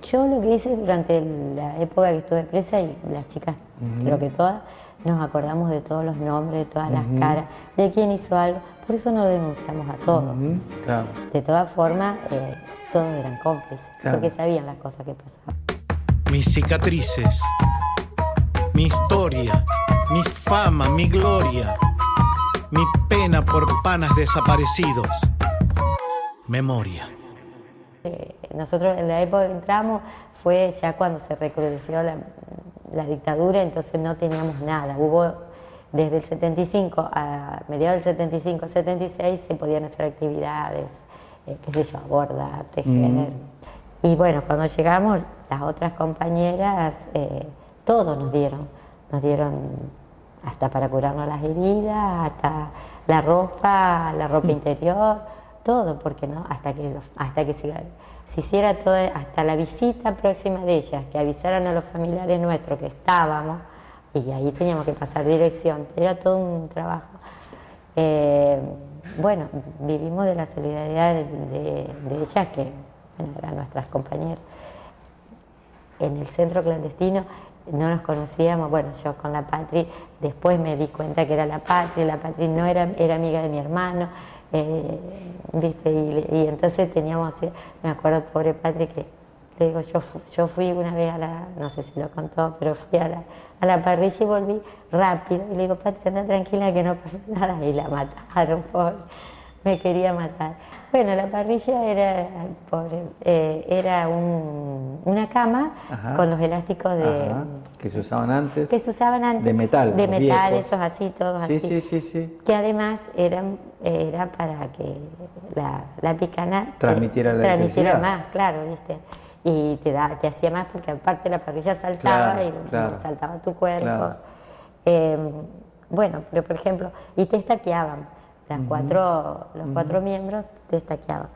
Yo lo que hice durante la época que estuve presa, y las chicas, creo que todas, nos acordamos de todos los nombres, de todas las caras, de quién hizo algo. Por eso no denunciamos a todos. Claro. De todas formas, todos eran cómplices, Claro. porque sabían las cosas que pasaban. Mis cicatrices, mi historia, mi fama, mi gloria, mi pena por panas desaparecidos. Memoria. Nosotros en la época que entramos fue ya cuando se recrudeció la dictadura, entonces no teníamos nada. Hubo desde el 75, a mediados del 75 al 76 se podían hacer actividades, qué sé yo, bordar, tejer. Y bueno, cuando llegamos, las otras compañeras, todos nos dieron hasta para curarnos las heridas, hasta la ropa interior, todo, porque no, hasta que se hiciera todo, hasta la visita próxima de ellas, que avisaran a los familiares nuestros que estábamos, y ahí teníamos que pasar dirección, era todo un trabajo. Bueno, vivimos de la solidaridad de ellas, que bueno, eran nuestras compañeras. En el centro clandestino no nos conocíamos, bueno, yo con la Patri, después me di cuenta que era la Patri no era amiga de mi hermano, ¿viste? Y entonces teníamos, me acuerdo, pobre Patri, que le digo, yo fui una vez no sé si lo contó, pero fui a la parrilla y volví rápido, y le digo, Patri, anda tranquila que no pasa nada, y la mataron, pobre, me quería matar. Bueno, la parrilla era, pobre, era una cama con los elásticos que se usaban antes. Que se usaban antes. De metal. De metal, viejos. esos así, todos Sí, así. sí. Que además era para que la picana transmitiera la electricidad. más, claro, ¿viste? Y te hacía más porque aparte la parrilla saltaba, claro, saltaba tu cuerpo. Claro. Bueno, pero por ejemplo, y te estaqueaban. Los cuatro miembros te estaqueaban.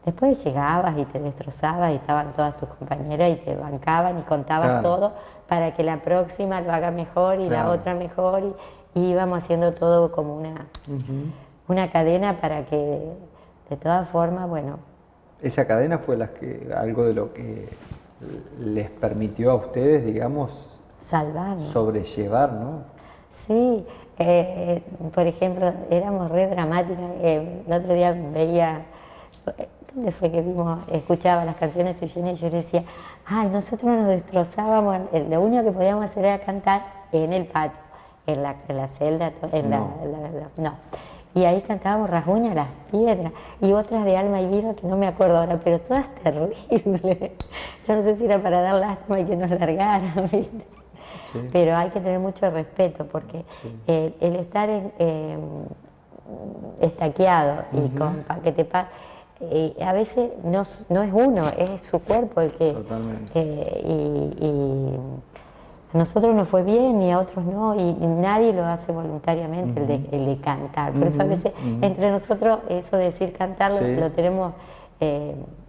Después llegabas y te destrozabas y estaban todas tus compañeras y te bancaban y contabas todo para que la próxima lo haga mejor y la otra mejor, y íbamos haciendo todo como una cadena para que de todas formas, bueno. Esa cadena fue algo de lo que les permitió a ustedes, digamos, salvarnos, sobrellevar, ¿no? Sí, por ejemplo, éramos re dramáticas. El otro día veía, ¿dónde fue que escuchaba las canciones de Eugenia, y yo le decía, ay, nosotros nos destrozábamos, lo único que podíamos hacer era cantar en el patio, en la celda, no. Y ahí cantábamos Rasguña las piedras, y otras de Alma y Vida que no me acuerdo ahora, pero todas terribles. Yo no sé si era para dar lástima y que nos largaran, ¿viste? Sí. Pero hay que tener mucho respeto, porque el estar estaqueado y con paquete a veces no es uno, es su cuerpo el que... Totalmente. Y a nosotros nos fue bien y a otros no, y nadie lo hace voluntariamente, el de cantar. Por eso a veces entre nosotros eso de decir cantar lo tenemos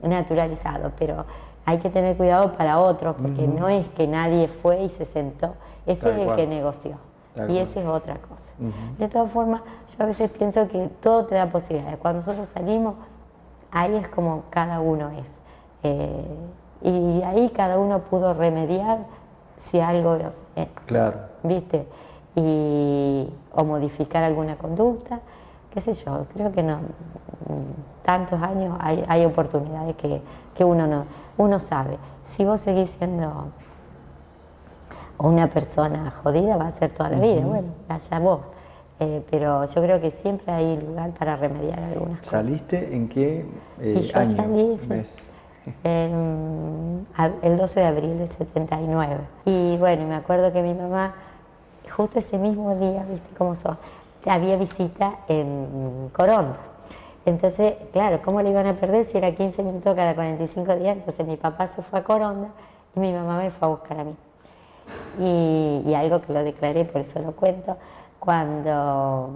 naturalizado, pero hay que tener cuidado para otros, porque no es que nadie fue y se sentó, ese es el que negoció, y esa es otra cosa. De todas formas, yo a veces pienso que todo te da posibilidades. Cuando nosotros salimos, ahí es como cada uno es. Y ahí cada uno pudo remediar si algo, ¿viste? O modificar alguna conducta, qué sé yo, creo que no. Tantos años hay oportunidades que uno sabe. Si vos seguís siendo una persona jodida, va a ser toda la vida, bueno, allá vos. Pero yo creo que siempre hay lugar para remediar algunas cosas. ¿Saliste en qué yo año? Salí el 12 de abril del 79. Y bueno, me acuerdo que mi mamá, justo ese mismo día, ¿viste cómo son? Había visita en Coronda. Entonces, claro, ¿cómo le iban a perder si era 15 minutos cada 45 días? Entonces mi papá se fue a Coronda y mi mamá me fue a buscar a mí. Y algo que lo declaré, por eso lo cuento, cuando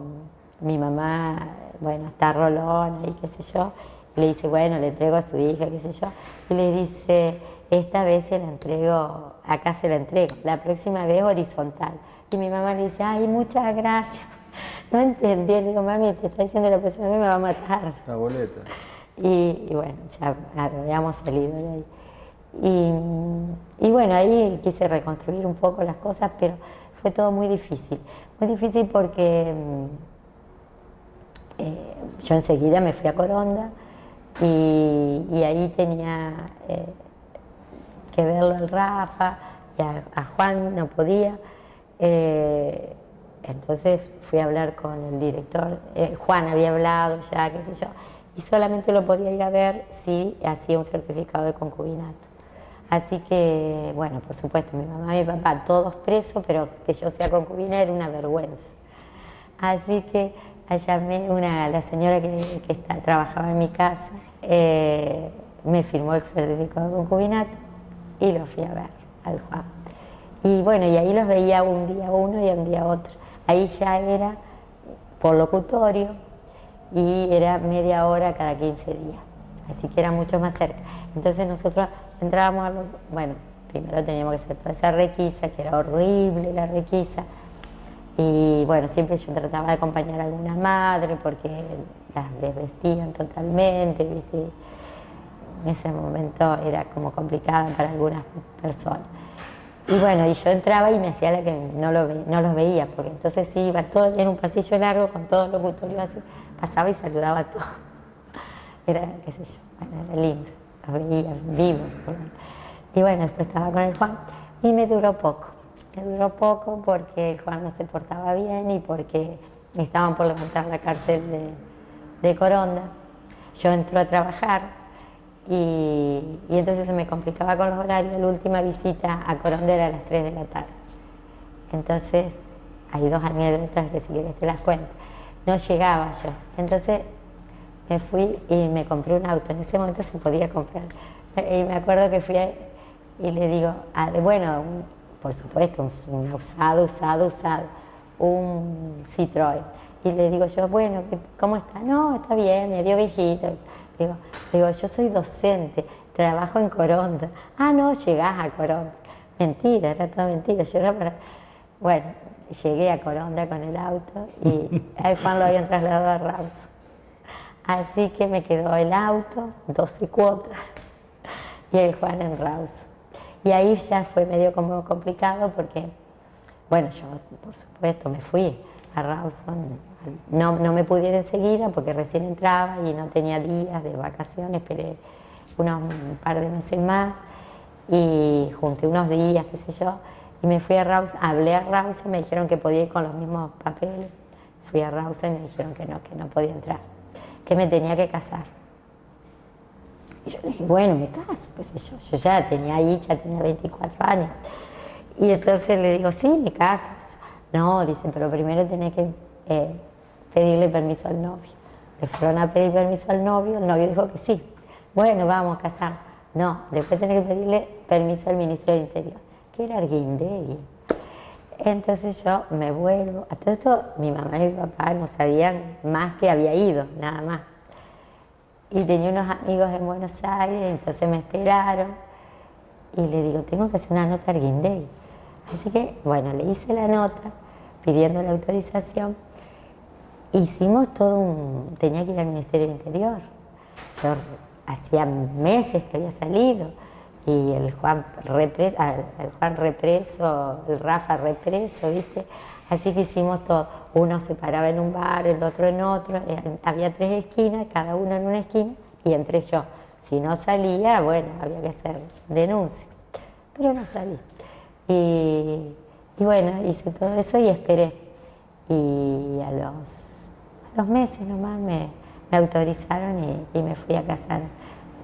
mi mamá, bueno, está rolona y qué sé yo, le dice, bueno, le entrego a su hija, qué sé yo, y le dice, esta vez se la entrego, acá se la entrego, la próxima vez horizontal. Y mi mamá le dice, ay, muchas gracias. No entendí, le digo, mami, te está diciendo la próxima vez me va a matar. La boleta. Y bueno, ya habíamos salido de ahí. Y bueno, ahí quise reconstruir un poco las cosas, pero fue todo muy difícil porque yo enseguida me fui a Coronda y ahí tenía que verlo al Rafa, y a Juan no podía. Entonces fui a hablar con el director, Juan había hablado ya, qué sé yo, y solamente lo podía ir a ver si hacía un certificado de concubinato. Así que, bueno, por supuesto, mi mamá y mi papá, todos presos, pero que yo sea concubina era una vergüenza. Así que llamé a la señora que trabajaba en mi casa, me firmó el certificado de concubinato y lo fui a ver al Juan. Y bueno, y ahí los veía un día uno y un día otro. Ahí ya era por locutorio y era media hora cada 15 días, así que era mucho más cerca. Entonces nosotros entrábamos bueno, primero teníamos que hacer toda esa requisa, que era horrible la requisa, y bueno, siempre yo trataba de acompañar a alguna madre porque las desvestían totalmente, ¿viste? En ese momento era como complicado para algunas personas. Y bueno, y yo entraba y me hacía la que no los veía, porque entonces sí, iba todo en un pasillo largo con todo el locutorio así, pasaba y saludaba a todos. Era, qué sé yo, bueno, era lindo, los veía vivos. Y bueno, después estaba con el Juan y me duró poco porque el Juan no se portaba bien y porque estaban por levantar la cárcel de Coronda. Yo entré a trabajar. Y entonces se me complicaba con los horarios. La última visita a Coronda era a las 3 de la tarde. Entonces, hay 2 anécdotas que si quieres te las cuento. No llegaba yo. Entonces me fui y me compré un auto. En ese momento se podía comprar. Y me acuerdo que fui y le digo, bueno, por supuesto, un usado, un Citroën. Y le digo yo, bueno, ¿cómo está? No, está bien, medio viejito. Digo, yo soy docente, trabajo en Coronda. Ah, no, llegás a Coronda. Mentira, era toda mentira. Yo era para... Bueno, llegué a Coronda con el auto y a Juan lo habían trasladado a Raus. Así que me quedó el auto, 12 cuotas, y el Juan en Raus. Y ahí ya fue medio como complicado porque, bueno, yo por supuesto me fui a Rawson. No me pude ir enseguida porque recién entraba y no tenía días de vacaciones, esperé un par de meses más y junté unos días, qué sé yo, y me fui a Rawson, hablé a Rawson, me dijeron que podía ir con los mismos papeles, fui a Rawson y me dijeron que no podía entrar, que me tenía que casar. Y yo dije, bueno, me caso, qué sé yo ya tenía 24 años. Y entonces le digo, sí, me caso. No, dicen, pero primero tenés que pedirle permiso al novio. Le fueron a pedir permiso al novio, el novio dijo que sí. Bueno, vamos a casar. No, después tenés que pedirle permiso al ministro del Interior, que era Arguindegui. Entonces yo me vuelvo. A todo esto mi mamá y mi papá no sabían más que había ido, nada más. Y tenía unos amigos en Buenos Aires, entonces me esperaron. Y le digo, tengo que hacer una nota a Arguindegui. Así que, bueno, le hice la nota pidiendo la autorización. Hicimos tenía que ir al Ministerio del Interior. Yo hacía meses que había salido y el Juan represo, el Rafa represo, ¿viste? Así que hicimos todo. Uno se paraba en un bar, el otro en otro. Había 3 esquinas, cada uno en una esquina y entré yo. Si no salía, bueno, había que hacer denuncia. Pero no salí. Y bueno, hice todo eso y esperé. Y a los meses nomás me autorizaron y me fui a casar.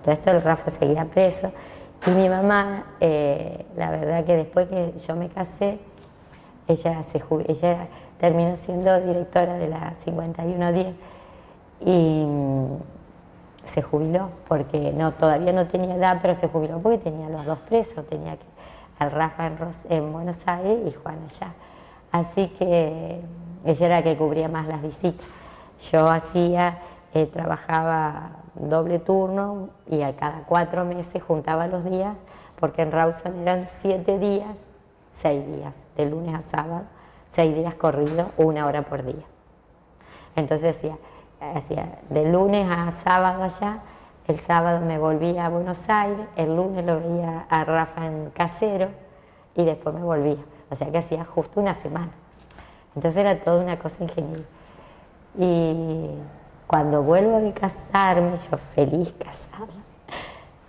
Todo esto el Rafa seguía preso. Y mi mamá, la verdad que después que yo me casé, ella terminó siendo directora de la 5110 y se jubiló porque todavía no tenía edad, pero se jubiló porque tenía los 2 presos, tenía al Rafa en Buenos Aires y Juan allá. Así que ella era la que cubría más las visitas. Yo trabajaba doble turno y a cada 4 meses juntaba los días, porque en Rawson eran 7 días, 6 días, de lunes a sábado, 6 días corridos, 1 hora por día. Entonces hacía de lunes a sábado allá, El sábado me volví a Buenos Aires, el lunes lo veía a Rafa en Casero y después me volvía. O sea que hacía justo una semana. Entonces era toda una cosa ingeniera. Y cuando vuelvo a casarme, yo feliz casada,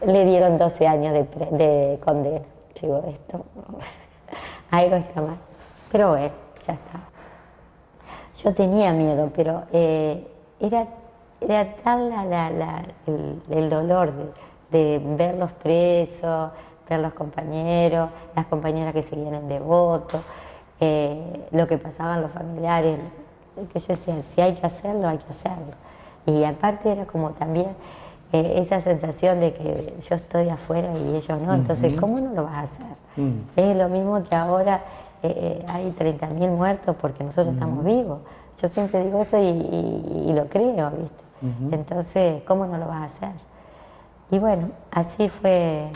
le dieron 12 años de condena. Digo, esto, algo está mal. Pero bueno, ya está. Yo tenía miedo, pero era tal el dolor de verlos presos, ver los compañeros, las compañeras que seguían en Devoto, lo que pasaban los familiares, que yo decía, si hay que hacerlo, hay que hacerlo. Y aparte era como también esa sensación de que yo estoy afuera y ellos no, entonces ¿cómo no lo vas a hacer? Es lo mismo que ahora hay 30.000 muertos porque nosotros estamos vivos. Yo siempre digo eso y lo creo, ¿viste? Entonces, ¿cómo no lo vas a hacer? Y bueno, así fue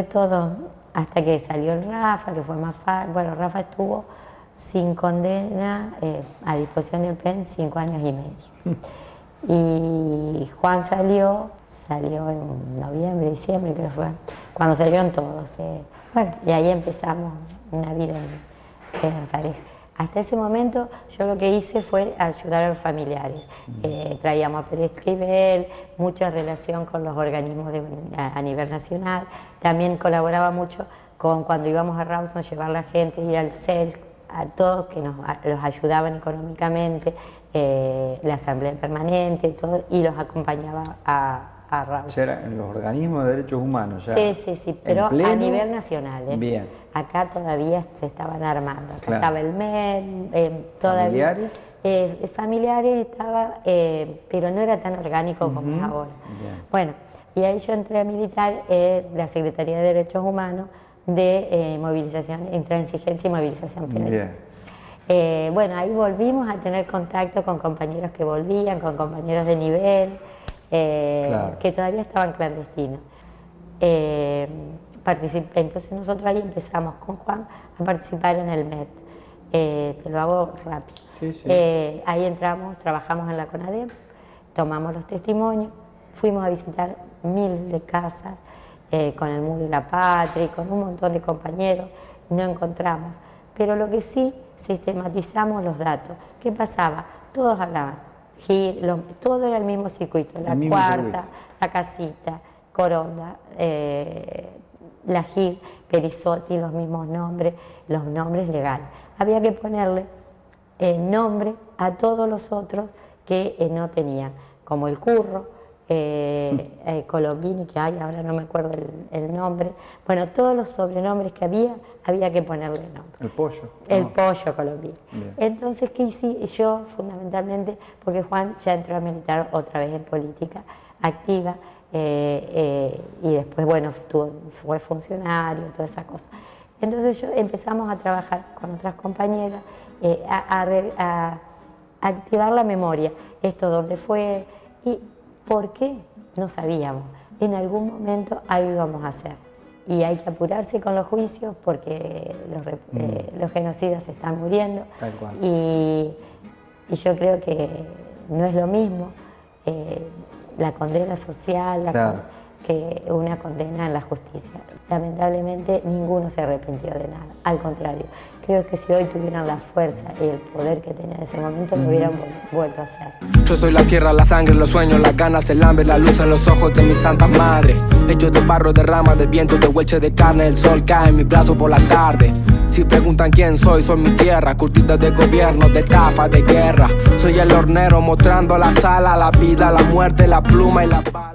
todo hasta que salió el Rafa, que fue más fácil. Bueno, Rafa estuvo sin condena a disposición del PEN 5 años y medio. Y Juan salió en noviembre, diciembre, creo que fue, cuando salieron todos. Bueno, y ahí empezamos una vida en pareja. Hasta ese momento yo lo que hice fue ayudar a los familiares. Traíamos a Pérez Esquivel, mucha relación con los organismos a nivel nacional. También colaboraba mucho con cuando íbamos a Rawson, llevar a la gente, ir al CEL, a todos que los ayudaban económicamente, la asamblea permanente, todo, y los acompañaba a Rawson. ¿Eran los organismos de derechos humanos? Ya Sí, pero a nivel nacional. Bien. Acá todavía se estaban armando. Acá estaba el MED, todavía. ¿Familiares? Familiares estaba, pero no era tan orgánico como es ahora. Bien. Bueno, y ahí yo entré a militar la Secretaría de Derechos Humanos de movilización, intransigencia y movilización penal. Bueno, ahí volvimos a tener contacto con compañeros que volvían, con compañeros de nivel, que todavía estaban clandestinos. Entonces nosotros ahí empezamos con Juan a participar en el MED. Te lo hago rápido. Ahí entramos, trabajamos en la CONADEP, tomamos los testimonios, fuimos a visitar 1000 de casas con el MUD de la Patria, con un montón de compañeros, no encontramos. Pero lo que sí, sistematizamos los datos. ¿Qué pasaba? Todos hablaban, todo era el mismo circuito, la Cuarta, la Casita, Coronda, la GIR, Perizotti, los mismos nombres, los nombres legales. Había que ponerle nombre a todos los otros que no tenían, como el Curro, Colombini, que hay, ahora no me acuerdo el nombre. Bueno, todos los sobrenombres que había que ponerle nombre. El Pollo. El Pollo Colombini. Entonces, ¿qué hice yo? Fundamentalmente, porque Juan ya entró a militar otra vez en política activa, y después, bueno, fue funcionario, todas esas cosas. Entonces empezamos a trabajar con otras compañeras, a activar la memoria, esto dónde fue y por qué, no sabíamos. En algún momento algo íbamos a hacer. Y hay que apurarse con los juicios porque los genocidas están muriendo. Tal cual. Y yo creo que no es lo mismo la condena social que una condena en la justicia. Lamentablemente ninguno se arrepintió de nada, al contrario. Creo que si hoy tuvieran la fuerza y el poder que tenían en ese momento, lo hubieran vuelto a hacer. Yo soy la tierra, la sangre, los sueños, las ganas, el hambre, la luz en los ojos de mi santa madre. Hecho de barro, de ramas, de viento, de hueche de carne, el sol cae en mi brazo por la tarde. Si preguntan quién soy mi tierra, curtida de gobierno, de estafa, de guerra. Soy el hornero mostrando la sala, la vida, la muerte, la pluma y la paz.